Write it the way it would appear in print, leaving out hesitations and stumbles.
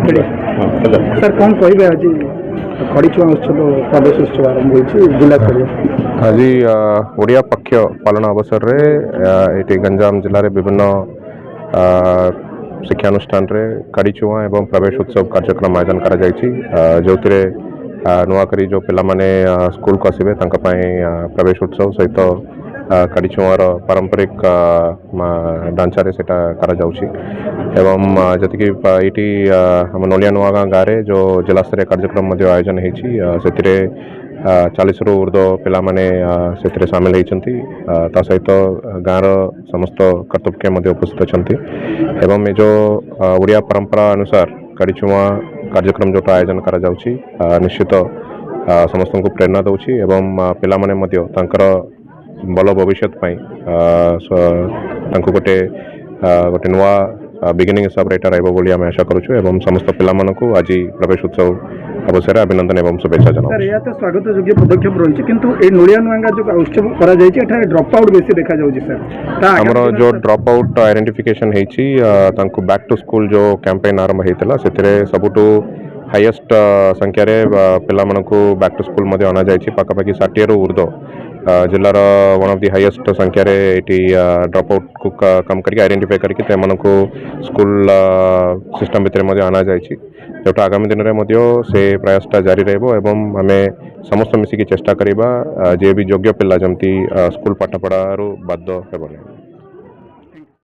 Sir कौन कहे आज खड़ीछुआ उत्सव प्रवेश उत्सव आरंभ जिला स्तरीय आज ओडिया पक्ष पालन अवसर में ये गंजाम जिले में विभिन्न शिक्षानुष्ठान रे खड़ीछुआ एवं प्रवेश उत्सव कार्यक्रम आयोजन करा जो नुआकरी जो पिला माने स्कूल को आसबे प्रवेश उत्सव सहित खड़ीछुआर पारंपरिक ढांचा रे सेटा करा जाउछि एवं जतिकि इटी हम नलिया नुआगाँ गाँव में जो जिला स्तरीय कार्यक्रम आयोजन होती 40 रु ऊर्ध्व पिला माने से सामिल होती सहित गाँव समस्त कर्तव्य उपस्थित अच्छा एवं ये जो ओडिया परंपरा अनुसार खड़ीछुआ कार्यक्रम जो आयोजन करा जाउछि निश्चित समस्त को प्रेरणा दौछि एवं पिला माने मध्य तांकर भल भविष्य गोटे गोटे नुआ बिगिनिंग हिसाब से यहाँ आम आशा करुँ एवं समस्त पिला आज प्रवेश उत्सव अवसर अभिनंदन एवं शुभेच्छा जनाऊँ। यह तो स्वागत योग्य पदक्षेप रही किंतु नलिया नुआगाँ जो उत्सव कर ड्रप आउट बेसी देखा सर आमर जो ड्रप आउट आइडेंटिफिकेशन होती बैक टू स्कूल जो कैंपेन आरंभ होता से सबुठू हाईएस्ट संख्यार पिला बैक टू स्कूल अना जाए पाखापाखि 60 रु ऊर्ध्व जिलार वन ऑफ दी हाईएस्ट संख्यार ये ड्रप आउट को कम करके आइडेंटिफाई करके स्कूल सिस्टम भितर आना जाए जो आगामी दिन में से प्रयासटा जारी रहिबो एवं आमे समस्त मिसिकी चेष्टा करिबा जे भी योग्य पिला जमती स्कूल पाठपढ़ारू बाध्य हेबनी।